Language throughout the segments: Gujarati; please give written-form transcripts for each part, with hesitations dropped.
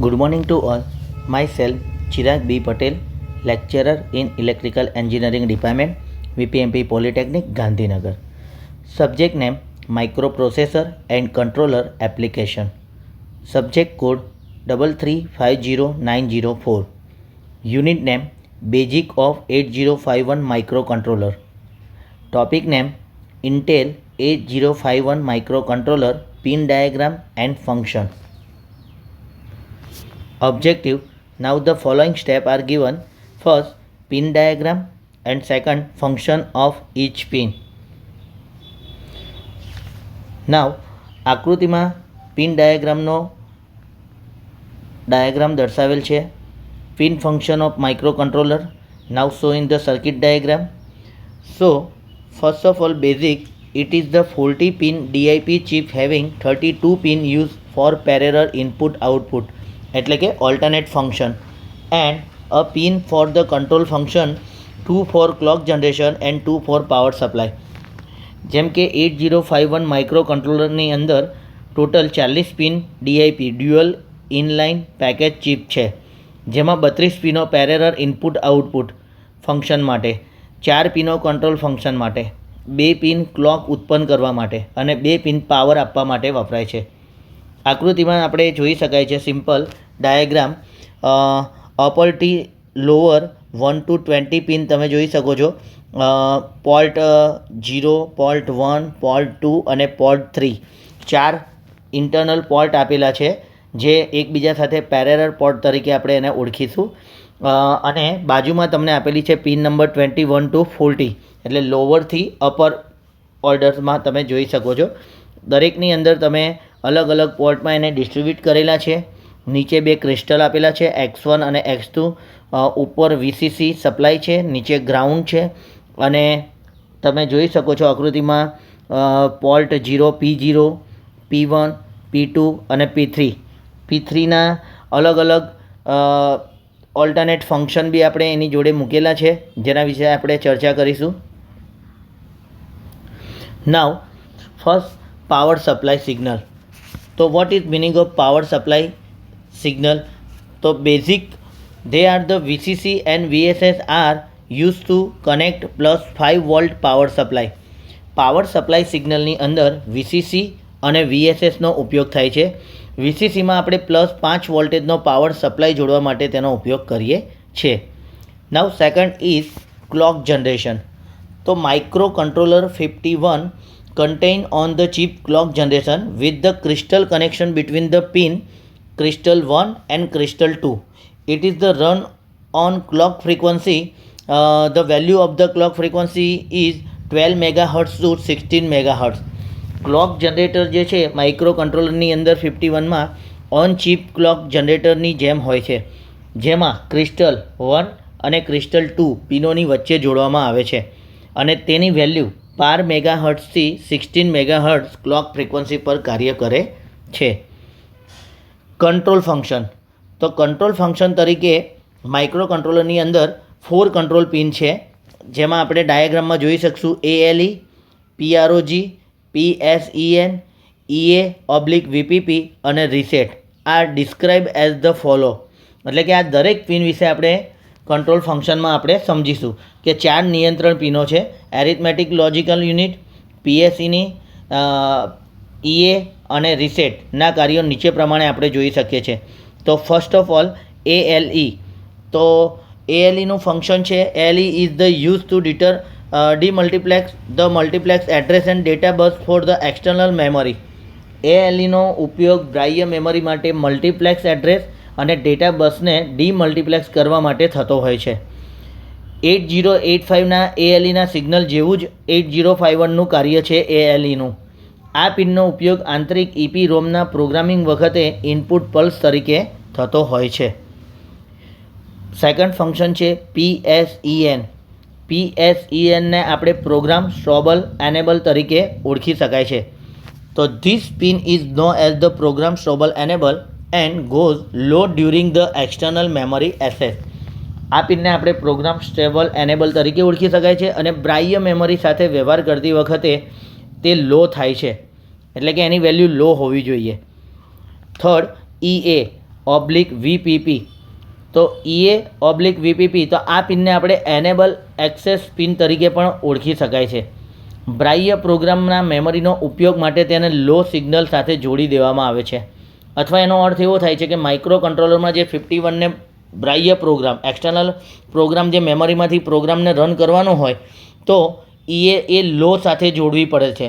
Good morning to all. Myself, Chirag B. Patel, lecturer in Electrical Engineering Department, VPMP Polytechnic, Gandhinagar. Subject name Microprocessor and Controller Application. Subject code 3350904. Unit name Basic of 8051 Microcontroller. Topic name Intel 8051 Microcontroller Pin Diagram and Function. Objective. Now the following steps are given. First, pin diagram, and second, function of each pin. Now આકૃતિમાં પિન ડાયાગ્રામનો ડાયાગ્રામ દર્શાવેલ છે. Pin function of microcontroller now showing the circuit diagram. So first of all, basic, it is the 40 pin DIP chip having 32 pin used for parallel input output એટલે કે alternate function, and a pin for the control function, 2 for clock generation and 2 for power supply. જેમ કે 8051 માઇક્રોકન્ટ્રોલરની અંદર total 40 pin DIP dual inline package chip છે, જેમાં 32 પિનો પેરેલલ ઇનપુટ આઉટપુટ ફંક્શન માટે, 4 પિનો કંટ્રોલ ફંક્શન માટે, 2 પિન ક્લોક ઉત્પન્ન કરવા માટે અને 2 પિન પાવર આપવા માટે વપરાય છે. આકૃતિમાં આપણે જોઈ શકાય છે simple diagram. Upper T lower 1 to 20 pin તમે જોઈ શકો છો. પોર્ટ 0, પોર્ટ 1, પોર્ટ 2 અને પોર્ટ 3 4 ઇન્ટરનલ પોર્ટ આપેલા છે, જે એકબીજા સાથે પેરેલલ પોર્ટ તરીકે આપણે એને ઓળખીશું. અને બાજુમાં તમને આપેલી છે પિન નંબર 21 to 40 એટલે લોવરથી અપર ઓર્ડર્સમાં તમે જોઈ શકો છો. દરેકની અંદર તમે અલગ અલગ પોર્ટમાં એને ડિસ્ટ્રીબ્યુટ કરેલા છે. નીચે 2 ક્રિસ્ટલ આપેલા છે, X1 અને X2. ઉપર VCC સપ્લાય છે, નીચે ગ્રાઉન્ડ છે. અને તમે જોઈ શકો છો આકૃતિમાં પોર્ટ 0, P0, P1, P2 અને P3ના અલગ અલગ ઓલ્ટરનેટ ફંક્શન બી આપણે એની જોડે મૂકેલા છે, જેના વિશે આપણે ચર્ચા કરીશું. નાવ ફર્સ્ટ, પાવર સપ્લાય સિગ્નલ. તો what is meaning of power supply signal? તો basic, they are the VCC and VSS are used to connect plus 5 volt power supply. Power supply સિગ્નલની અંદર VCC અને VSSનો ઉપયોગ થાય છે. VCCમાં આપણે +5 વોલ્ટેજનો પાવર સપ્લાય જોડવા માટે તેનો ઉપયોગ કરીએ છીએ. નાવ સેકન્ડ ઇઝ ક્લોક જનરેશન. તો micro controller 51 contain on the chip clock generation with the crystal connection between the pin crystal 1 and crystal 2. It is the run on clock frequency. The value of the clock frequency is 12 MHz to 16 MHz. Clock generator જે છે માઇક્રો કંટ્રોલરની અંદર 51માં ઓન ચિપ ક્લોક જનરેટરની જેમ હોય છે, જેમાં ક્રિસ્ટલ 1 અને ક્રિસ્ટલ 2 પિનોની વચ્ચે જોડવામાં આવે છે અને તેની વેલ્યુ 12 મેગાહર્ટ્ઝથી 16 મેગાહર્ટ્ઝ ક્લોક ફ્રીક્વન્સી પર કાર્ય કરે છે. Control function. તો કંટ્રોલ ફંક્શન તરીકે માઇક્રો કંટ્રોલરની અંદર 4 કંટ્રોલ પિન છે, જેમાં આપણે ડાયાગ્રામમાં જોઈ શકશું ALE, PROG, PSEN, EA/VPP અને reset are describe as the follow. એટલે કે આ દરેક પિન વિશે આપણે કંટ્રોલ ફંક્શનમાં આપણે સમજીશું કે 4 નિયંત્રણ પિનો છે: એરિથમેટિક લોજિકલ યુનિટ, PSEની, EA અને રીસેટના કાર્યો નીચે પ્રમાણે આપણે જોઈ શકીએ છીએ. તો ફર્સ્ટ ઓફ ઓલ ALE. તો ALEનું ફંક્શન છે, ALE is the use to demultiplex the multiplex address and data bus for the external memory. ALEનો ઉપયોગ બાહ્ય મેમરી માટે મલ્ટીપ્લેક્સ એડ્રેસ અને ડેટા બસને ડીમલ્ટીપ્લેક્સ કરવા માટે થતો હોય છે. 8085ના ALEના સિગ્નલ જેવું જ 8051નું કાર્ય છે ALEનું. આ પિનનો ઉપયોગ આંતરિક EPROMના પ્રોગ્રામિંગ વખતે ઇનપુટ પલ્સ તરીકે થતો હોય છે. સેકન્ડ ફંક્શન છે PSEN. PSENને આપણે પ્રોગ્રામ સ્ટ્રોબલ એનેબલ તરીકે ઓળખી શકાય છે. તો this pin is known as the program strobe enable and goes low during the external memory access. આ પિનને આપણે પ્રોગ્રામ સ્ટેબલ એનેબલ તરીકે ઓળખી શકાય છે અને બાહ્ય મેમરી સાથે વ્યવહાર કરતી વખતે તે લો થાય છે, એટલે કે એની વેલ્યુ લો હોવી જોઈએ. Third EA. VPP, તો EA VPP, તો આ પિનને આપણે એનેબલ એક્સેસ પિન તરીકે પણ ઓળખી શકાય છે. બાહ્ય પ્રોગ્રામના મેમરીનો ઉપયોગ માટે તેને લો સિગ્નલ સાથે જોડી દેવામાં આવે છે, અથવા એનો અર્થ એવો થાય છે કે માઇક્રો કંટ્રોલરમાં જે 51ને બાહ્ય પ્રોગ્રામ એક્સટર્નલ પ્રોગ્રામ જે મેમરીમાંથી પ્રોગ્રામને રન કરવાનો હોય તો એ લો સાથે જોડવી પડે છે,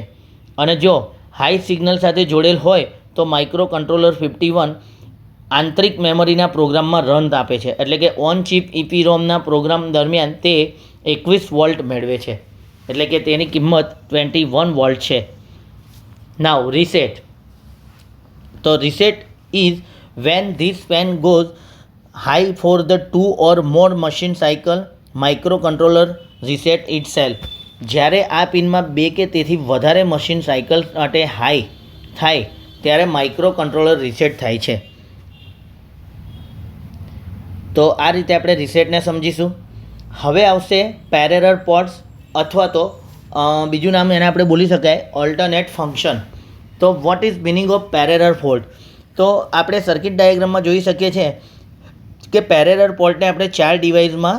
અને જો હાઈ સિગ્નલ સાથે જોડેલ હોય તો માઇક્રો કંટ્રોલર 51 આંતરિક મેમરીના પ્રોગ્રામમાં રન આપે છે, એટલે કે ઓન ચિપ EPROMના પ્રોગ્રામ દરમિયાન તે 21 વોલ્ટ મેળવે છે, એટલે કે તેની કિંમત 21 વોલ્ટ છે. નાવ રીસેટ, તો reset is when this pin goes high for the 2 or more machine cycle micro controller reset itself. જ્યારે આ પિનમાં 2 કે તેથી વધારે મશીન સાયકલ માટે હાઈ થાય ત્યારે માઇક્રો કંટ્રોલર રીસેટ થાય છે. તો આ રીતે આપણે રીસેટને સમજીશું. હવે આવશે પેરેલલ પોર્ટ્સ, અથવા તો બીજું નામ એને આપણે બોલી શકાય ઓલ્ટરનેટ ફંક્શન. તો what is meaning of parallel port? તો આપણે સર્કિટ ડાયાગ્રામમાં જોઈ શકીએ છીએ કે પેરેલલ પોર્ટને આપણે 4 ડિવાઇસમાં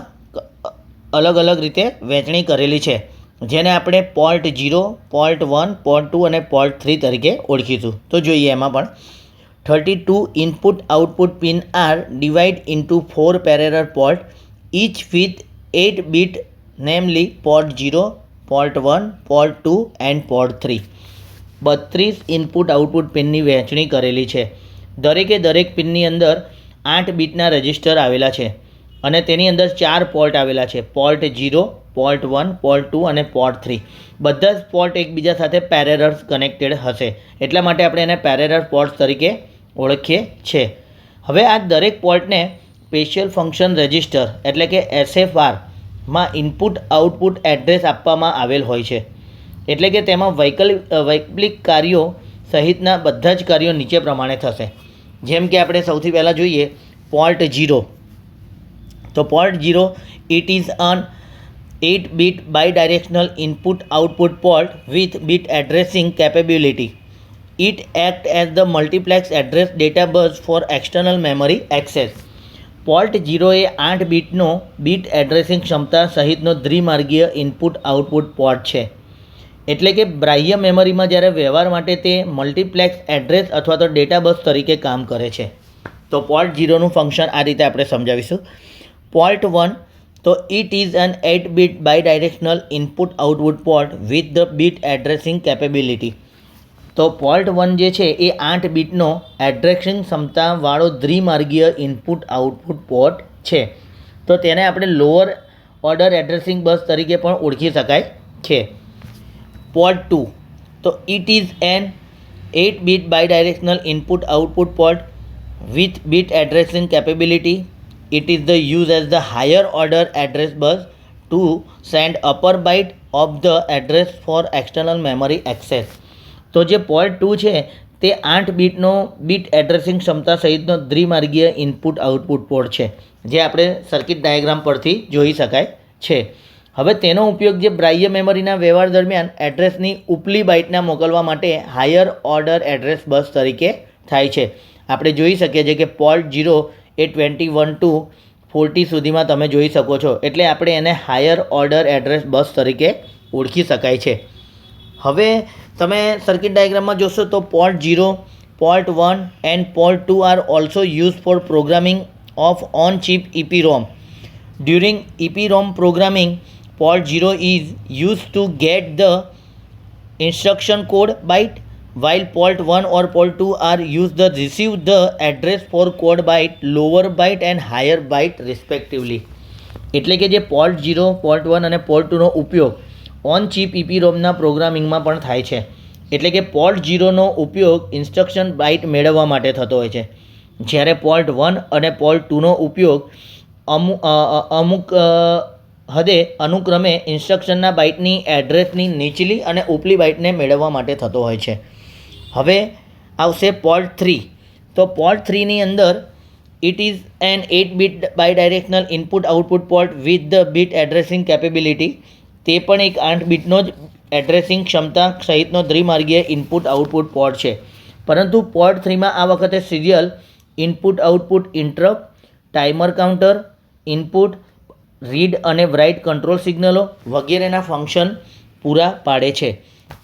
અલગ અલગ રીતે વહેંચણી કરેલી છે, જેને આપણે પોર્ટ 0, પોર્ટ 1, પોર્ટ 2 અને પોર્ટ 3 તરીકે ઓળખીશું. તો જોઈએ એમાં પણ 32 input output pin are divided into 4 parallel port, each with 8 bit, namely port 0, port 1, port 2 and port 3. 32 input output પિનની વહેંચણી કરેલી છે. દરેક પિનની અંદર 8 બીટના રજિસ્ટર આવેલા છે, અને તેની અંદર 4 પોર્ટ આવેલા છે, પોર્ટ 0, પોર્ટ 1, પોર્ટ 2 અને પોર્ટ 3. બધા જ પોર્ટ એકબીજા સાથે પેરેલલ કનેક્ટેડ હશે, એટલા માટે આપણે એને પેરેલલ પોર્ટ્સ તરીકે ઓળખીએ છીએ. હવે આ દરેક પોર્ટને સ્પેશિયલ ફંક્શન રજિસ્ટર એટલે કે SFRમાં ઇનપુટ આઉટપુટ એડ્રેસ આપવામાં આવેલ હોય છે, એટલે કે તેમાં વૈકલ્પિક કાર્યો સહિતના બધા જ કાર્યો નીચે પ્રમાણે થશે. જેમ કે આપણે સૌથી પહેલાં જોઈએ પોર્ટ 0. તો port 0 it is an 8 bit bidirectional input output port with bit addressing capability. It acts as the multiplex address data bus for external memory access. Port 0 એ 8 બીટનો બીટ એડ્રેસિંગ ક્ષમતા સહિતનો દ્વિમાર્ગીય ઇનપુટ આઉટપુટ પોર્ટ છે, એટલે કે બાહ્ય મેમરીમાં જ્યારે વ્યવહાર માટે તે મલ્ટીપ્લેક્સ એડ્રેસ અથવા તો ડેટા બસ તરીકે કામ કરે છે. તો પોર્ટ 0નું ફંક્શન આ રીતે આપણે સમજાવીશું. પોર્ટ 1, તો it is an 8 bit bidirectional input output port with the bit addressing capability. તો પોર્ટ 1 જે છે એ 8 બીટનો એડ્રેસિંગ ક્ષમતાવાળો દ્વિમાર્ગીય ઇનપુટ આઉટપુટ પોર્ટ છે, તો તેને આપણે લોઅર ઓર્ડર એડ્રેસિંગ બસ તરીકે પણ ઓળખી શકાય છે. પોર્ટ 2, તો it is an 8 bit bidirectional input output port with bit addressing capability. It is the used as the higher order address bus to send upper byte of the address for external memory access. તો જે પોર્ટ 2 છે તે 8 બીટનો બીટ એડ્રેસિંગ ક્ષમતા સહિતનો દ્વિમાર્ગીય ઇનપુટ આઉટપુટ પોર્ટ છે, જે આપણે સર્કિટ ડાયાગ્રામ પરથી જોઈ શકાય છે. હવે તેનો ઉપયોગ જે બાહ્ય મેમરીના વ્યવહાર દરમિયાન એડ્રેસની ઉપલી બાઇટના મોકલવા માટે હાયર ઓર્ડર એડ્રેસ બસ તરીકે થાય છે. આપણે જોઈ શકીએ છીએ કે પોર્ટ 0 એ 21 to 40 સુધીમાં તમે જોઈ શકો છો, એટલે આપણે એને હાયર ઓર્ડર એડ્રેસ બસ તરીકે ઓળખી શકાય છે. હવે તમે સર્કિટ ડાયાગ્રામમાં જોશો તો port 0, port 1 and port 2 are also use for programming of on chip EPROM. During EPROM programming, port 0 is used to get the instruction code byte, while port 1 or port 2 are used to receive the address for code byte, lower byte and higher byte respectively. એટલે કે જે પોર્ટ 0, પોર્ટ 1 અને પોર્ટ 2નો ઉપયોગ ઓન ચિપ EPROMના પ્રોગ્રામિંગમાં પણ થાય છે. એટલે કે પોર્ટ 0નો ઉપયોગ ઇન્સ્ટ્રક્શન બાઇટ મેળવવા માટે થતો હોય છે, જ્યારે પોર્ટ 1 અને પોર્ટ 2નો ઉપયોગ અમુક હદે અનુક્રમે ઇન્સ્ટ્રક્શનના બાઇટની એડ્રેસની નીચલી અને ઉપલી બાઇટને મેળવવા માટે થતો હોય છે. હવે આવશે પોર્ટ 3. તો પોર્ટ 3ની અંદર it is an 8 bit bidirectional input output port with the bit addressing capability. તે પણ એક 8 બીટનો જ એડ્રેસિંગ ક્ષમતા સહિતનો દ્વિમાર્ગીય ઇનપુટ આઉટપુટ પોર્ટ છે, પરંતુ પોર્ટ 3માં આ વખતે serial input output interrupt, timer counter, input, read અને રાઇટ કંટ્રોલ સિગ્નલો વગેરેના ફંક્શન પૂરા પાડે છે.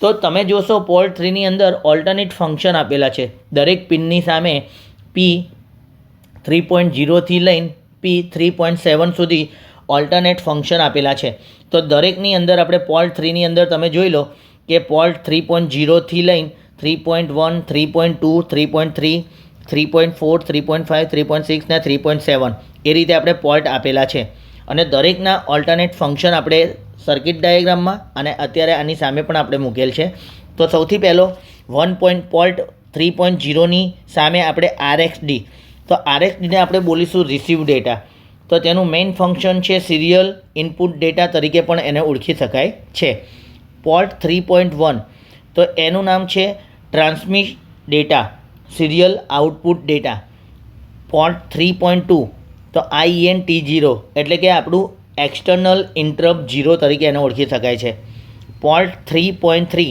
તો તમે જોશો પોર્ટ 3ની અંદર ઓલ્ટરનેટ ફંક્શન આપેલા છે. દરેક પિનની સામે P3.0થી લઈને P3.7 સુધી ઓલ્ટરનેટ ફંક્શન આપેલા છે. તો દરેકની અંદર આપણે પોર્ટ 3ની અંદર તમે જોઈ લો કે પોર્ટ 3.0થી લઈને 3.1, 3.2, 3.3, 3.4, 3.5, 3.6 ને 3.7 એ રીતે આપણે પોર્ટ આપેલા છે. અને દરેકના ઓલ્ટરનેટ ફંક્શન આપણે સર્કિટ ડાયાગ્રામમાં અને અત્યારે આની સામે પણ આપણે મૂકેલ છે. તો સૌથી પહેલો પોર્ટ 3.0ની સામે આપણે RxD. તો RxDને આપણે બોલીશું રિસીવ ડેટા. તો તેનું મેઇન ફંક્શન છે સિરિયલ ઇનપુટ ડેટા તરીકે પણ એને ઓળખી શકાય છે. પોર્ટ 3.1 તો એનું નામ છે transmit data, serial output data. Port 3.2 તો INT0 એટલે કે આપણું એક્સટર્નલ ઇન્ટરપ્ટ 0 તરીકે એને ઓળખી શકાય છે. પોર્ટ 3.3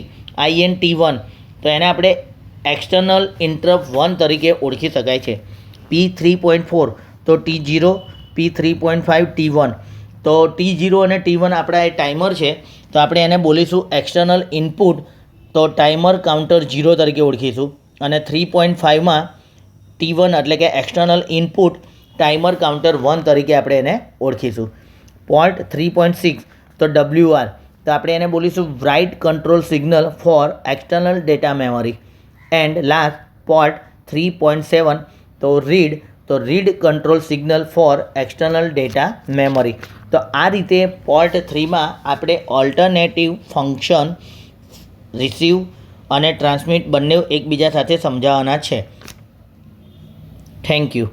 INT1 તો એને આપણે એક્સટર્નલ ઇન્ટરપ્ટ 1 તરીકે ઓળખી શકાય છે. P3.4 તો T0, P3.5 T1. તો T0 અને T1 આપણા એ ટાઈમર છે, તો આપણે એને બોલીશું એક્સટર્નલ ઇનપુટ, તો ટાઈમર કાઉન્ટર 0 તરીકે ઓળખીશું. અને 3.5માં T1 એટલે કે એક્સટર્નલ ઇનપુટ, ટાઈમર કાઉન્ટર 1 તરીકે આપણે એને ઓળખીશું. પોર્ટ 3.6 તો WR તો આપણે એને બોલીશું write control signal for external data memory. And last port 3.7 તો read control signal for external data memory. તો આ રીતે પોર્ટ 3માં આપણે ઓલ્ટરનેટિવ ફંક્શન રિસીવ અને ટ્રાન્સમિટ બંને એકબીજા સાથે સમજાવવાના છે. Thank you.